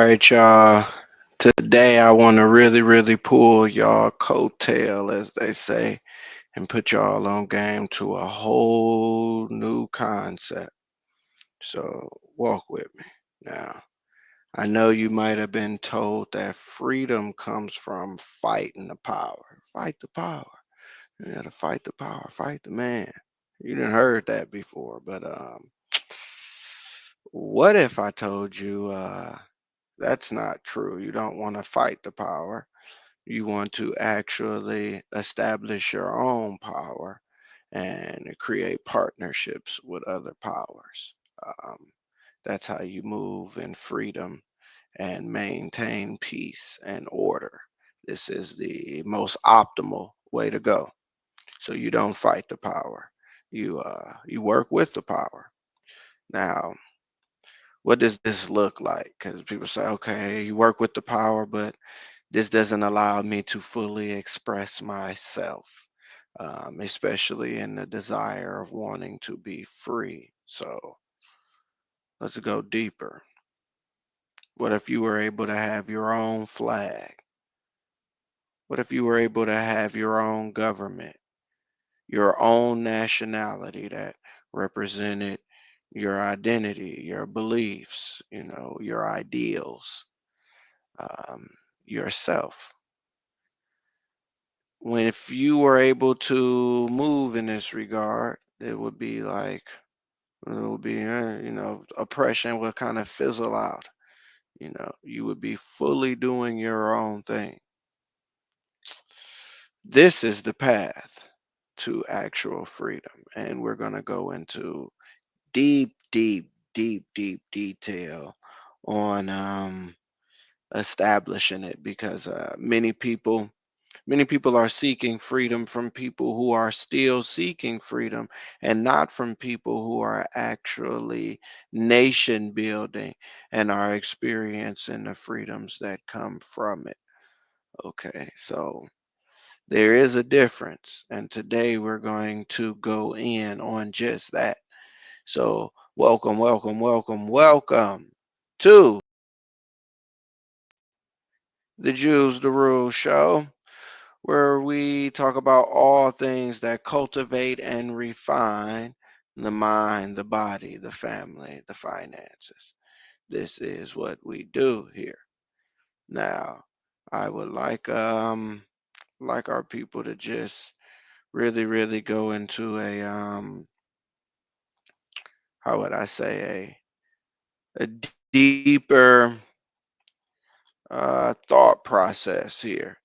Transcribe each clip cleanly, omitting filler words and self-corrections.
right, y'all. Today I want to really pull y'all coattail, as they say, and put y'all on game to a whole new concept. So walk with me. Now, I know you might have been told that freedom comes from fighting the power. Fight the power. You gotta fight the power, fight the man. You didn't heard that before, but what if I told you that's not true? You don't want to fight the power. You want to actually establish your own power and create partnerships with other powers. Um, that's how you move in freedom and maintain peace and order. This is the most optimal way to go. So you don't fight the power. You work with the power. Now, what does this look like? Because people say, okay, you work with the power, but this doesn't allow me to fully express myself, especially in the desire of wanting to be free. So let's go deeper. What if you were able to have your own flag? What if you were able to have your own government, your own nationality that represented your identity, your beliefs, your ideals, um, yourself? When if you were able to move in this regard, it would be like it would be oppression would kind of fizzle out. You would be fully doing your own thing. This is the path to actual freedom, and we're going to go into deep detail on establishing it because many people are seeking freedom from people who are still seeking freedom and not from people who are actually nation building and are experiencing the freedoms that come from it. Okay, so there is a difference, and today we're going to go in on just that. So, welcome to the Jews the Rule show, where we talk about all things that cultivate and refine the mind, the body, the family, the finances. This is what we do here. Now, I would like our people to just really go into a how would I say a deeper thought process here.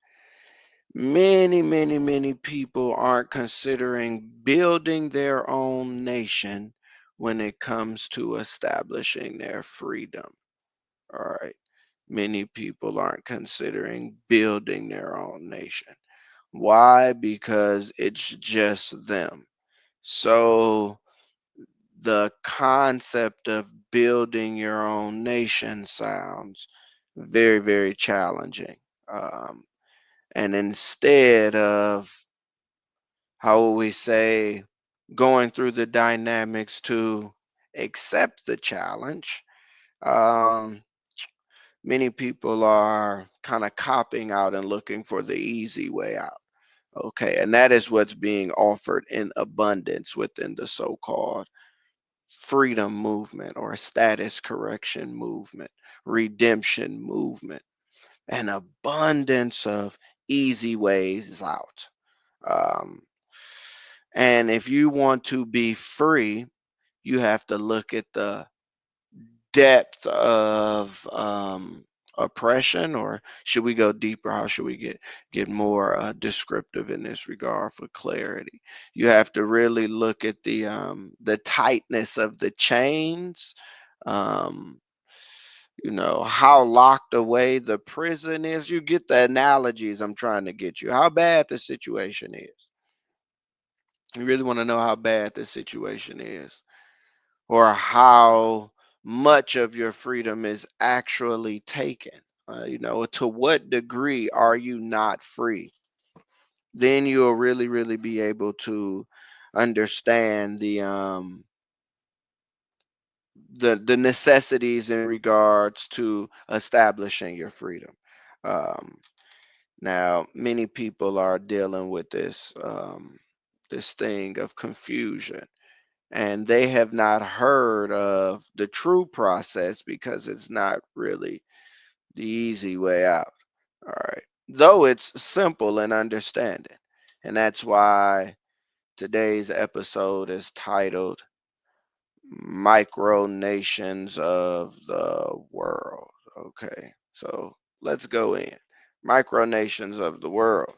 Many people aren't considering building their own nation when it comes to establishing their freedom. All right. Many people aren't considering building their own nation. Why? Because it's just them. So the concept of building your own nation sounds very challenging. Um, and instead of, how will we say, going through the dynamics to accept the challenge, um, many people are kind of copping out and looking for the easy way out. Okay, and that is what's being offered in abundance within the so-called freedom movement or status correction movement, redemption movement, an abundance of easy ways out. Um, and if you want to be free, you have to look at the depth of oppression, or should we go deeper? How should we get more descriptive in this regard for clarity? You have to really look at the tightness of the chains. Um, how locked away the prison is. You get the analogies I'm trying to get you. How bad the situation is. You really want to know how bad the situation is, or how much of your freedom is actually taken. To what degree are you not free? Then you'll really be able to understand the necessities in regards to establishing your freedom. Um, Now, many people are dealing with this thing of confusion, and they have not heard of the true process because it's not really the easy way out. All right. Though it's simple in understanding. And that's why today's episode is titled Micronations of the World. Okay. So let's go in. Micronations of the world.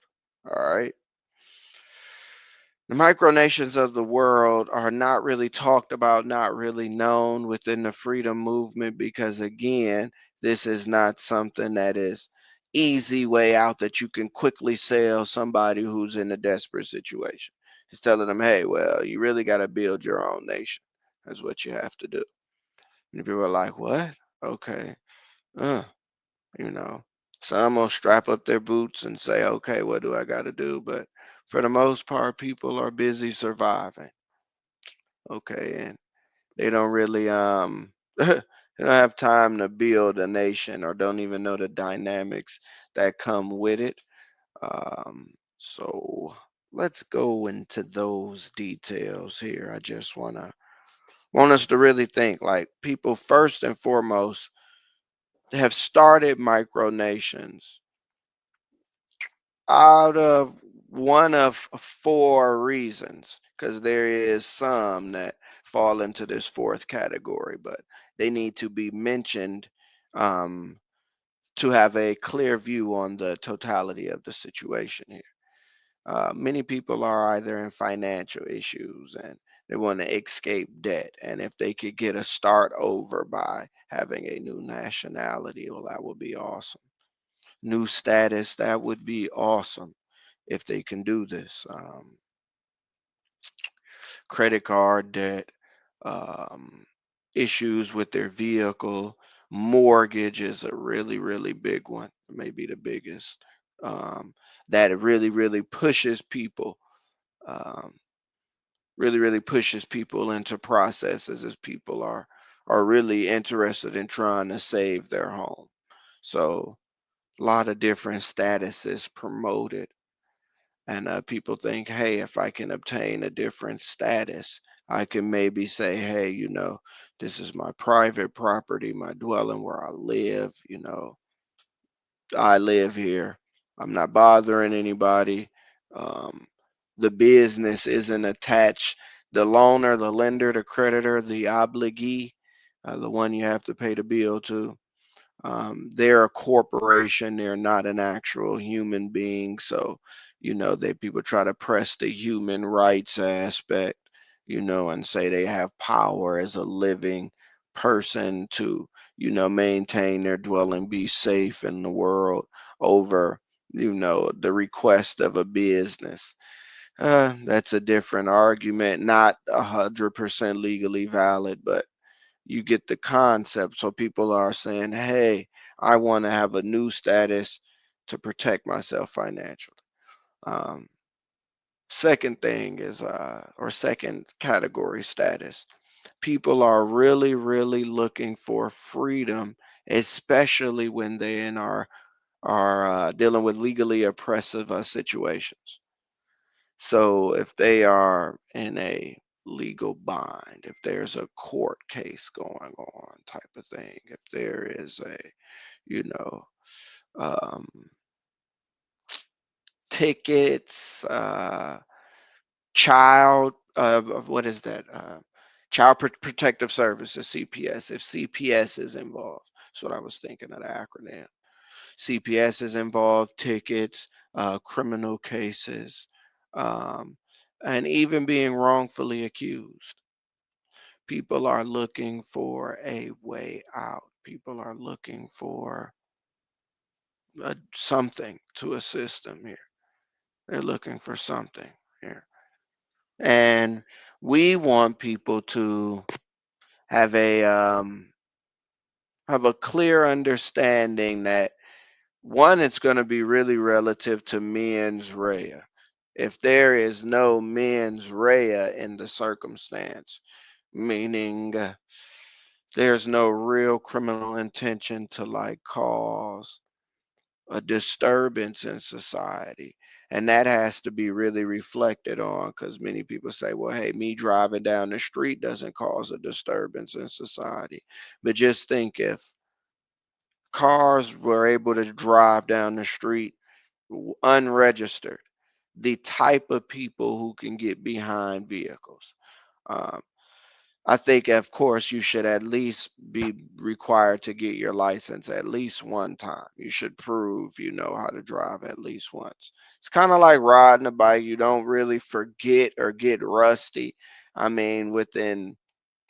All right. The micronations of the world are not really talked about, not really known within the freedom movement because, again, this is not something that is easy way out that you can quickly sell somebody who's in a desperate situation. It's telling them, hey, well, you really got to build your own nation. That's what you have to do. And people are like, what? Okay. Uh, you know. Some will strap up their boots and say, okay, what do I got to do? But for the most part, people are busy surviving. Okay. And they don't really, they don't have time to build a nation or don't even know the dynamics that come with it. So let's go into those details here. I just want us to really think like people first and foremost have started micronations out of one of four reasons, because there is some that fall into this fourth category, but they need to be mentioned um, to have a clear view on the totality of the situation here. Many people are either in financial issues and they want to escape debt, and if they could get a start over by having a new nationality, well, that would be awesome. New status, that would be awesome if they can do this. Credit card debt, um, issues with their vehicle, mortgage is a really, really big one, maybe the biggest. That it really, really pushes people, um, really pushes people into processes as people are really interested in trying to save their home. So a lot of different statuses promoted. And people think, hey, if I can obtain a different status, I can maybe say, hey, this is my private property, my dwelling where I live. I live here. I'm not bothering anybody. Um, the business isn't attached. The loaner, the lender, the creditor, the obligee, the one you have to pay the bill to. They're a corporation. They're not an actual human being. So, they people try to press the human rights aspect, and say they have power as a living person to, maintain their dwelling, be safe in the world over, the request of a business. That's a different argument, not 100% legally valid, but you get the concept. So people are saying, hey, I want to have a new status to protect myself financially. Um, Second thing is, or second category status. People are really, really looking for freedom, especially when they are dealing with legally oppressive situations. So if they are in a legal bind, if there's a court case going on, type of thing, if there is a, you know, um, tickets, what is that? Protective Services, CPS. If CPS is involved, that's what I was thinking of the acronym. CPS is involved, tickets, criminal cases, um, and even being wrongfully accused. People are looking for a way out. People are looking for something to assist them here. They're looking for something here. And we want people to have a clear understanding that one, it's going to be really relative to mens rea. If there is no mens rea in the circumstance, meaning There's no real criminal intention to like cause a disturbance in society. And that has to be really reflected on because many people say, well, hey, me driving down the street doesn't cause a disturbance in society. But just think if cars were able to drive down the street unregistered, the type of people who can get behind vehicles. Um, I think, of course, you should at least be required to get your license at least one time. You should prove you know how to drive at least once. It's kind of like riding a bike. You don't really forget or get rusty. I mean, within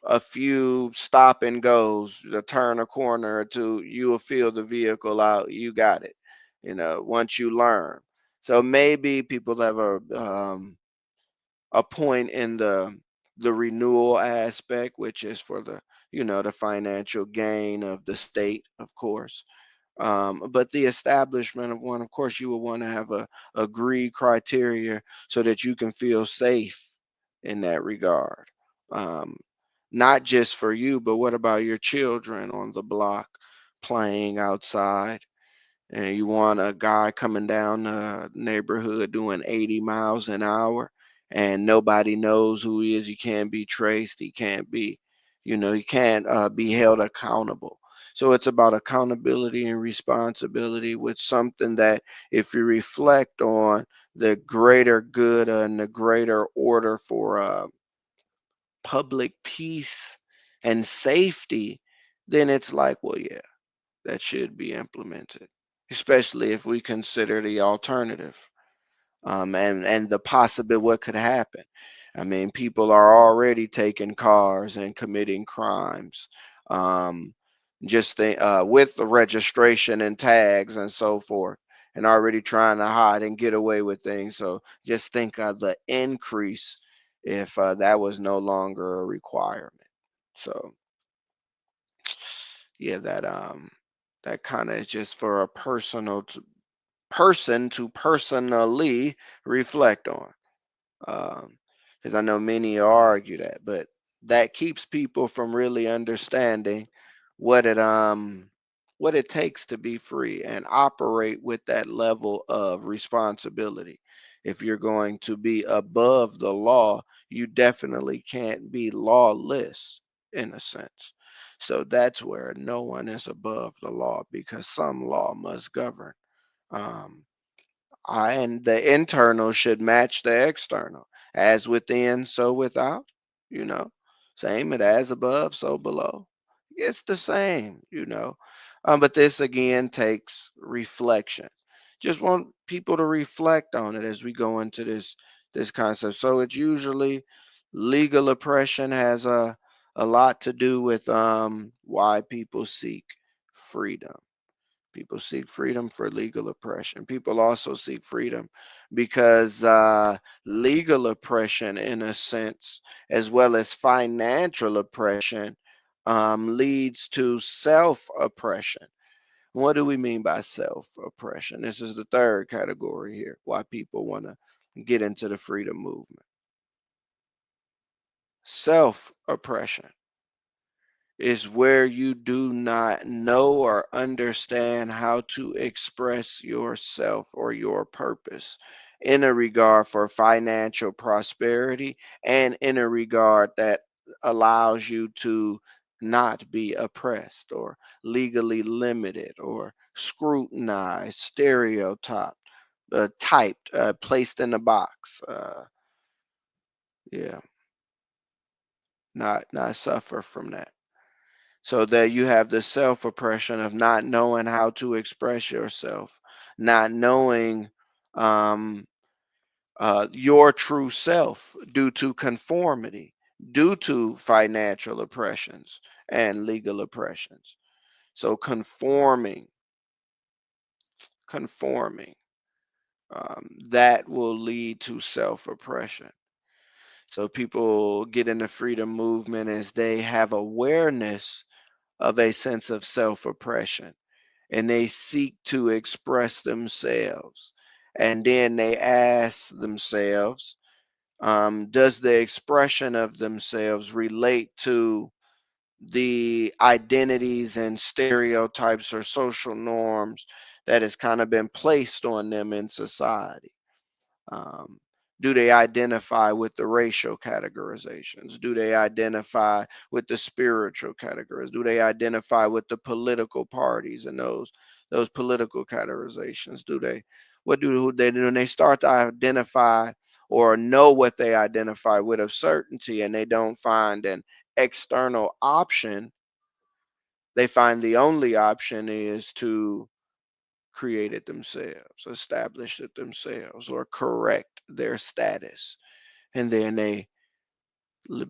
a few stop and goes, to turn a corner or two, you will feel the vehicle out. You got it. Once you learn. So maybe people have a point in the renewal aspect, which is for the financial gain of the state, of course. But the establishment of one, of course, you would want to have a agreed criteria so that you can feel safe in that regard. Um, Not just for you, but what about your children on the block playing outside? And you want a guy coming down the neighborhood doing 80 miles an hour and nobody knows who he is. He can't be traced. He can't be held accountable. So it's about accountability and responsibility with something that if you reflect on the greater good and the greater order for public peace and safety, then it's like, well, yeah, that should be implemented, especially if we consider the alternative, and the possibility what could happen. I mean, people are already taking cars and committing crimes, um, with the registration and tags and so forth, and already trying to hide and get away with things. So just think of the increase if that was no longer a requirement. So yeah, that kind of is just for a person to personally reflect on. Because I know many argue that, but that keeps people from really understanding what it um what it takes to be free and operate with that level of responsibility. If you're going to be above the law, you definitely can't be lawless in a sense. So that's where no one is above the law because some law must govern. Um, and the internal should match the external. As within, so without. You know, same it as above, so below. It's the same. But this again takes reflection. Just want people to reflect on it as we go into this concept. So it's usually legal oppression has a lot to do with why people seek freedom. People seek freedom for legal oppression. People also seek freedom because legal oppression, in a sense, as well as financial oppression, leads to self oppression. What do we mean by self oppression? This is the third category here, why people want to get into the freedom movement. Self oppression is where you do not know or understand how to express yourself or your purpose in a regard for financial prosperity and in a regard that allows you to not be oppressed or legally limited or scrutinized, stereotyped, typed, placed in a box. Yeah, not suffer from that. So that you have the self oppression of not knowing how to express yourself, not knowing um, your true self due to conformity, due to financial oppressions and legal oppressions. So conforming, that will lead to self oppression. So people get in the freedom movement as they have awareness of a sense of self oppression and they seek to express themselves. And then they ask themselves, does the expression of themselves relate to the identities and stereotypes or social norms that has kind of been placed on them in society? Um, do they identify with the racial categorizations? Do they identify with the spiritual categories? Do they identify with the political parties and those political categorizations? Do they what do they do when they start to identify or know what they identify with of certainty and they don't find an external option, they find the only option is to create it themselves, establish it themselves, or correct their status. And then they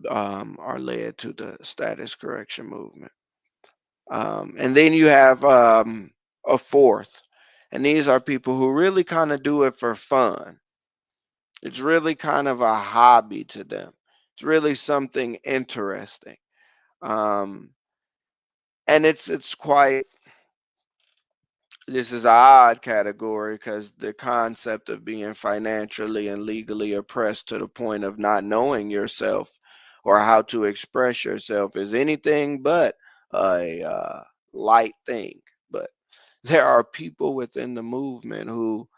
are led to the status correction movement. And then you have a fourth, and these are people who really kind of do it for fun. It's really kind of a hobby to them. It's really something interesting. Um, and it's quite this is an odd category because the concept of being financially and legally oppressed to the point of not knowing yourself or how to express yourself is anything but a light thing. But there are people within the movement who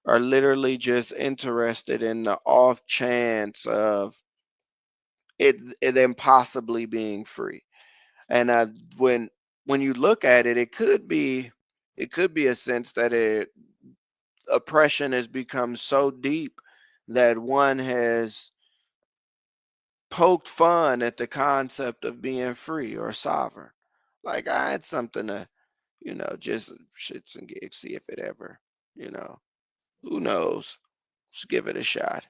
are literally just interested in the off chance of it impossibly being free. And when when you look at it, it could be a sense that oppression has become so deep that one has poked fun at the concept of being free or sovereign. Like I had something to, just shits and gigs, see if it ever, you know, who knows? Just give it a shot.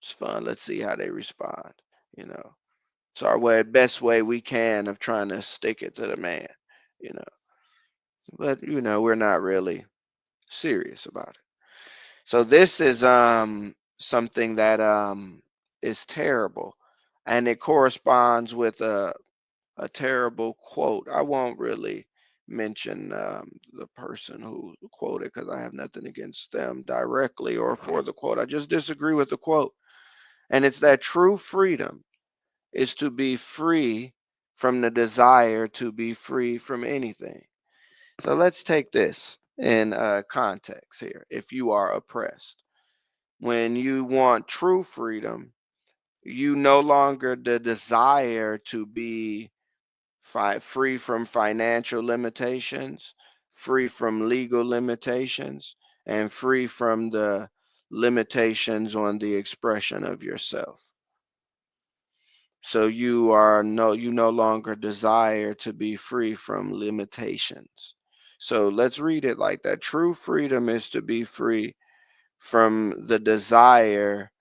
It's fun. Let's see how they respond. You know, it's our best way we can of trying to stick it to the man. You know, but we're not really serious about it. So this is something that is terrible, and it corresponds with a terrible quote. I won't really mention the person who quoted because I have nothing against them directly or for the quote. I just disagree with the quote, and it's that true freedom is to be free from the desire to be free from anything. So let's take this in context here. If you are oppressed, when you want true freedom, you no longer the desire to be free from financial limitations, free from legal limitations, and free from the limitations on the expression of yourself. So you no longer desire to be free from limitations. So let's read it like that. True freedom is to be free from the desire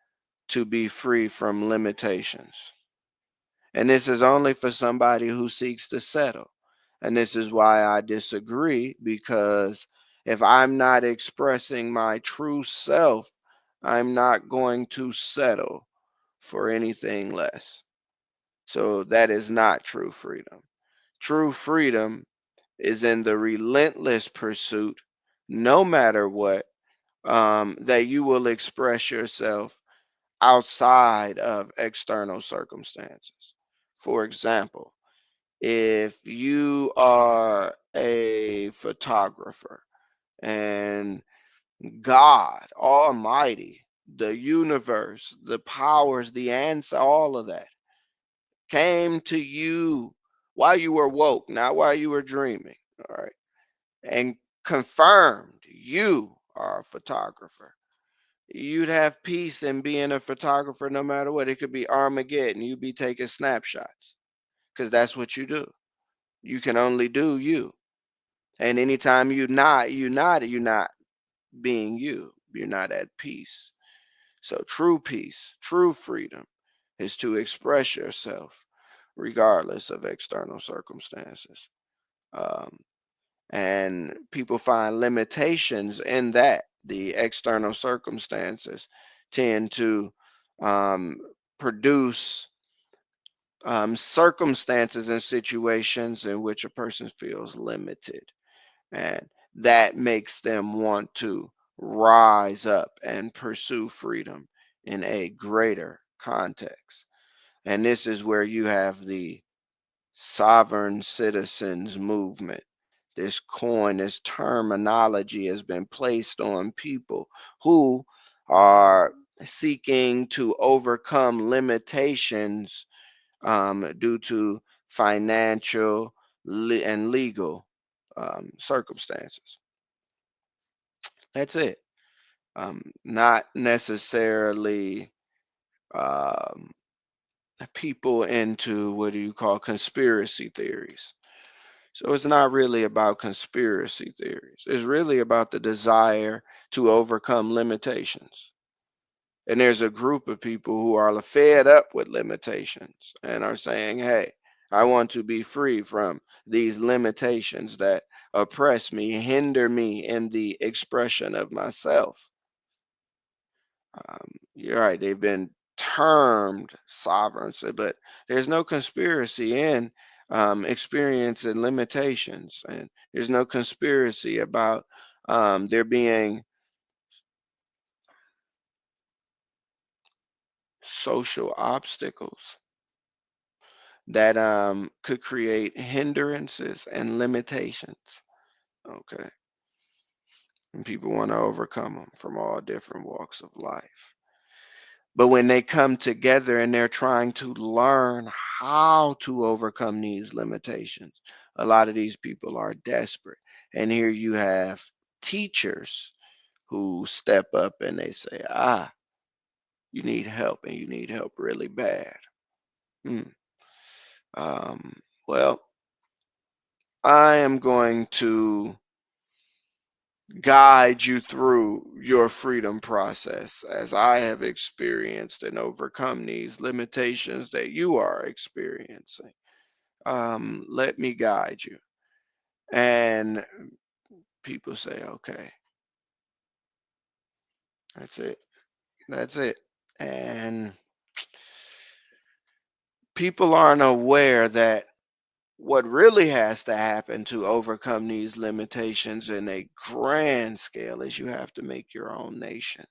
to be free from limitations. And this is only for somebody who seeks to settle. And this is why I disagree, because if I'm not expressing my true self, I'm not going to settle for anything less. So that is not true freedom. True freedom is in the relentless pursuit, no matter what, that you will express yourself outside of external circumstances. For example, if you are a photographer and God Almighty, the universe, the powers, the answer, all of that came to you while you were woke, not while you were dreaming, all right, and confirmed you are a photographer. You'd have peace in being a photographer no matter what. It could be Armageddon. You'd be taking snapshots because that's what you do. You can only do you. And anytime you're not being you. You're not at peace. So true peace, true freedom is to express yourself regardless of external circumstances. Um, and people find limitations in that. The external circumstances tend to um, produce circumstances and situations in which a person feels limited, and that makes them want to rise up and pursue freedom in a greater context. And this is where you have the sovereign citizens movement. This terminology has been placed on people who are seeking to overcome limitations due to financial and legal circumstances. That's it. Not necessarily um, people into what do you call conspiracy theories. So it's not really about conspiracy theories. It's really about the desire to overcome limitations. And there's a group of people who are fed up with limitations and are saying, hey, I want to be free from these limitations that oppress me, hinder me in the expression of myself. You're right, they've been termed sovereignty, but there's no conspiracy in experiencing limitations. And there's no conspiracy about there being social obstacles that could create hindrances and limitations. Okay. And people want to overcome them from all different walks of life. But when they come together and they're trying to learn how to overcome these limitations, a lot of these people are desperate. And here you have teachers who step up and they say, you need help and you need help really bad. Hmm. Um, well, I am going to guide you through your freedom process as I have experienced and overcome these limitations that you are experiencing. Let me guide you. And people say, okay, that's it. That's it. And people aren't aware that what really has to happen to overcome these limitations in a grand scale is you have to make your own nation.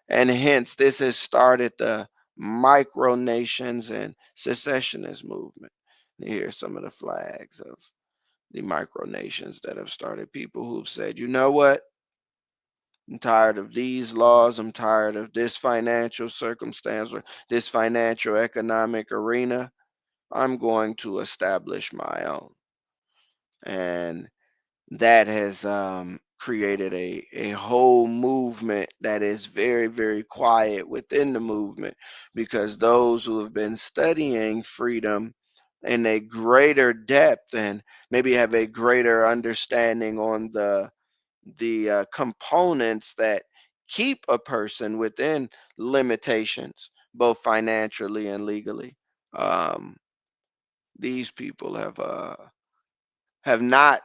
And hence, this has started the Micronations and secessionist movement. Here's some of the flags of the micronations that have started. People who've said, you know what? I'm tired of these laws. I'm tired of this financial circumstance or this financial economic arena. I'm going to establish my own. And that has created a whole movement that is very, very quiet within the movement because those who have been studying freedom in a greater depth and maybe have a greater understanding on the components that keep a person within limitations, both financially and legally. Um, these people have not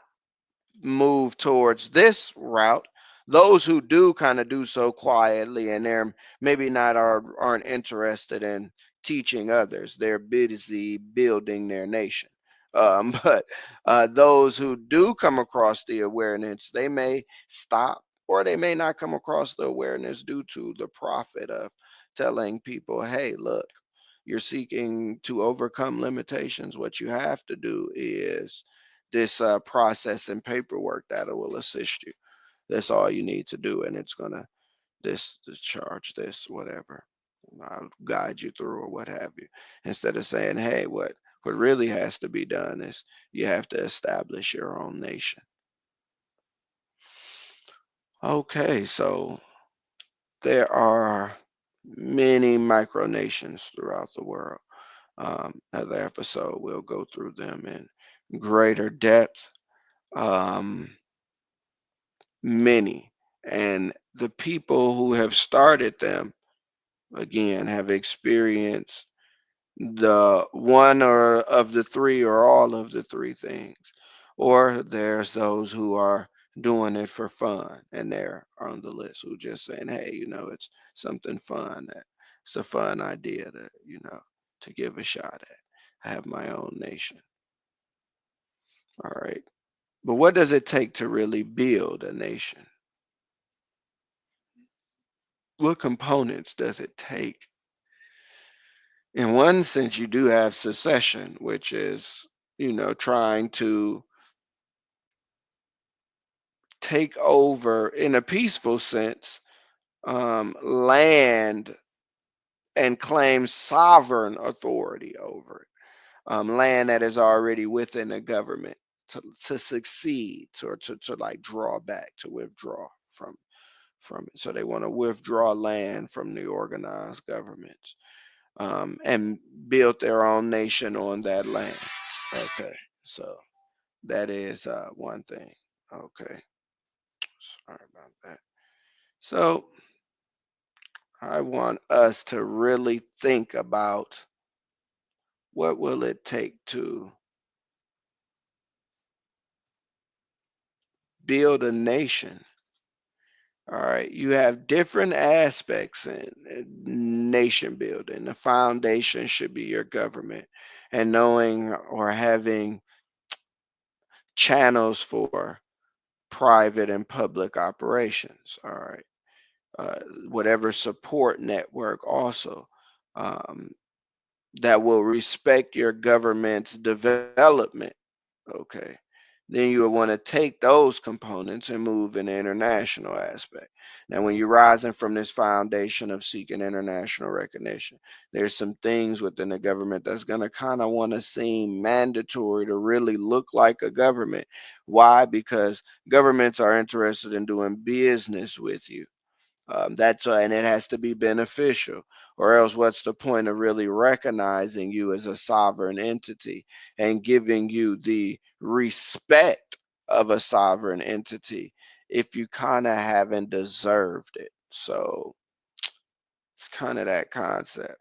move towards this route. Those who do kind of do so quietly and they're maybe not aren't interested in teaching others. They're busy building their nation. But those who do come across the awareness, they may stop or they may not come across the awareness due to the profit of telling people, hey, look, you're seeking to overcome limitations. What you have to do is this process and paperwork that will assist you. That's all you need to do, and it's gonna this charge this whatever. I'll guide you through or what have you. Instead of saying, hey, what really has to be done is you have to establish your own nation. Okay, so there are many micronations throughout the world. Another episode, we'll go through them in greater depth. Um, Many. And the people who have started them, again, have experienced the one or of the three or all of the three things. Or there's those who are doing it for fun and they're on the list who just saying, hey, it's something fun. It's a fun idea to give a shot at. I have my own nation. All right. But what does it take to really build a nation? What components does it take? In one sense, you do have secession, which is trying to take over in a peaceful sense, land and claim sovereign authority over it. Land that is already within the government to succeed or to like draw back, to withdraw from it. So they want to withdraw land from the organized governments, and build their own nation on that land. Okay, so that is one thing. Okay, sorry about that. So I want us to really think about what will it take to build a nation. All right, you have different aspects in nation building. The foundation should be your government, and knowing or having channels for private and public operations. All right, uh, whatever support network also, um, that will respect your government's development. Okay. Then you would want to take those components and move in the international aspect. Now, when you're rising from this foundation of seeking international recognition, there's some things within the government that's going to kind of want to seem mandatory to really look like a government. Why? Because governments are interested in doing business with you. That's and it has to be beneficial, or else what's the point of really recognizing you as a sovereign entity and giving you the respect of a sovereign entity if you kind of haven't deserved it? So it's kind of that concept.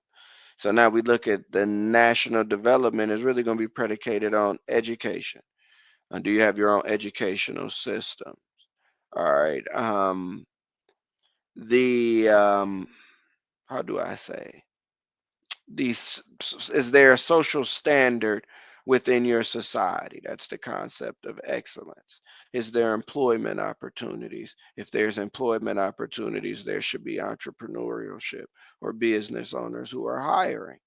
So now we look at the national development is really going to be predicated on education. Do you have your own educational system? All right. The how do I say, is there a social standard within your society? That's the concept of excellence. Is there employment opportunities? If there's employment opportunities, there should be entrepreneurship or business owners who are hiring.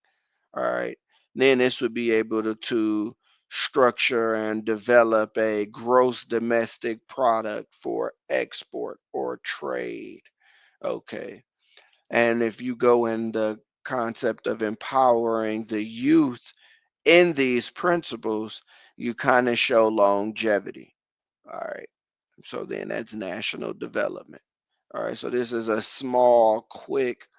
All right. Then this would be able to structure and develop a gross domestic product for export or trade. Okay. And if you go in the concept of empowering the youth in these principles, you kind of show longevity. All right. So then that's national development. All right. So this is a small, quick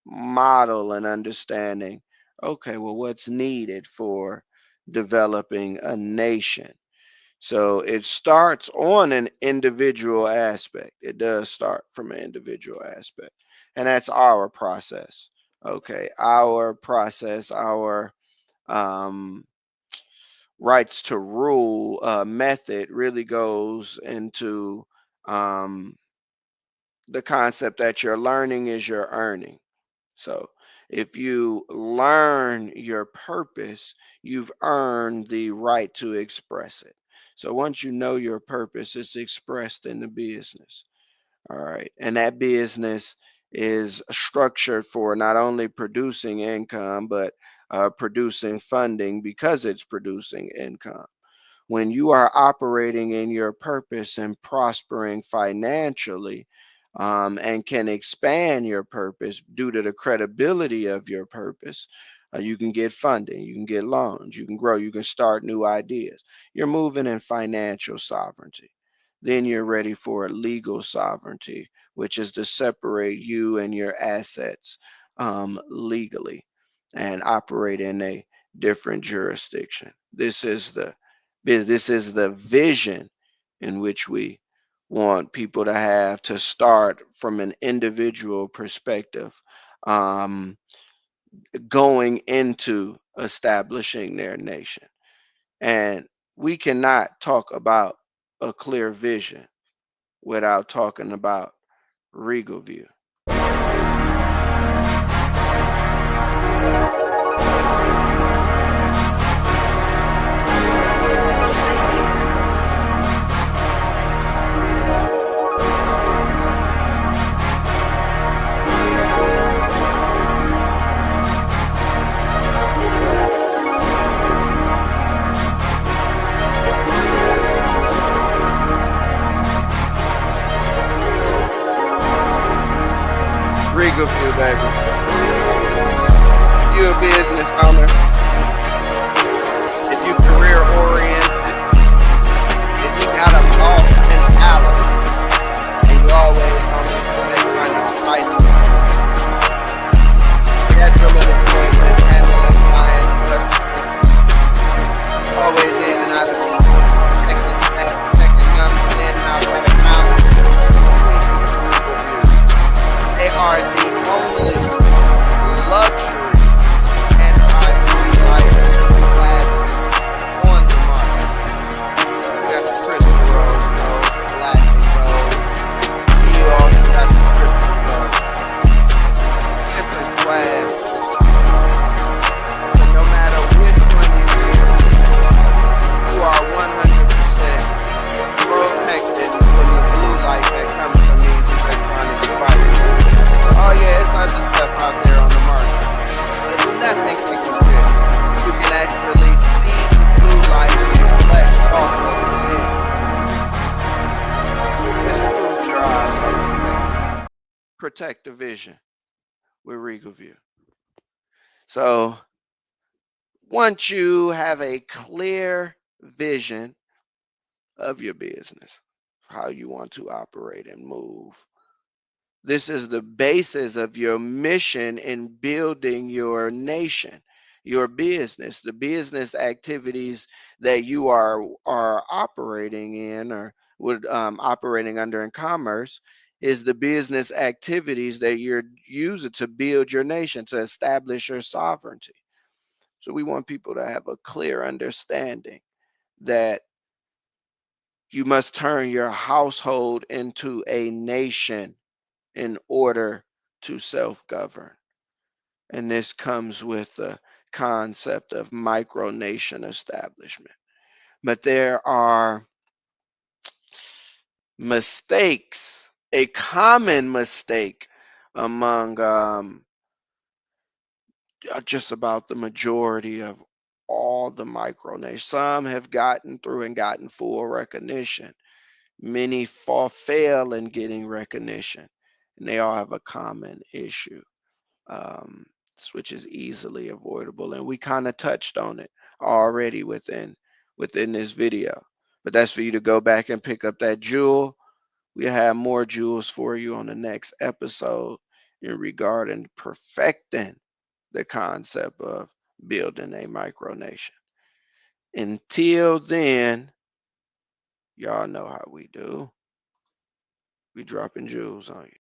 model and understanding. Okay. Well, what's needed for developing a nation? So it starts on an individual aspect. It does start from an individual aspect. And that's our process. Okay. Our process, our um, rights to rule method really goes into um, the concept that your learning is your earning. So if you learn your purpose, you've earned the right to express it. So once you know your purpose, it's expressed in the business. All right. And that business is structured for not only producing income, but producing funding because it's producing income. When you are operating in your purpose and prospering financially, and can expand your purpose due to the credibility of your purpose, you can get funding, you can get loans, you can grow, you can start new ideas. You're moving in financial sovereignty. Then you're ready for legal sovereignty, which is to separate you and your assets legally and operate in a different jurisdiction. This is the vision in which we want people to have to start from an individual perspective, um, going into establishing their nation. And we cannot talk about a clear vision without talking about regal view. Regal View, baby. If you're a business owner, if you career oriented, if you got a boss mentality, and you always on the electronic devices, scheduling appointments, handling clients, customers, always in and out of meetings, checking stats, checking numbers in and out of that account, please use the Regal View. They are the only luxury anti-blue light glasses on the market. You got the crystal rose gold, black and gold. You also got the crystal gold. Different glass. So no matter which one you use, you are 100% protected from the blue light that comes from these electronic devices. Oh yeah, it's other stuff out there on the market, but nothing can compare. You can actually see the blue light reflect off of the lens. This proves your eyes are protected. Protect the vision with Regal View. So once you have a clear vision of your business, how you want to operate and move, this is the basis of your mission in building your nation, your business, the business activities that you are operating in or would operating under in commerce is the business activities that you're using to build your nation, to establish your sovereignty. So we want people to have a clear understanding that you must turn your household into a nation in order to self-govern. And this comes with the concept of micronation establishment. But there are mistakes, a common mistake among just about the majority of all the micronations. Some have gotten through and gotten full recognition. Many fail in getting recognition, and they all have a common issue, um, which is easily avoidable. And we kind of touched on it already within this video. But that's for you to go back and pick up that jewel. We have more jewels for you on the next episode in regarding perfecting the concept of building a micronation. Until then, y'all know how we do. We dropping jewels on you.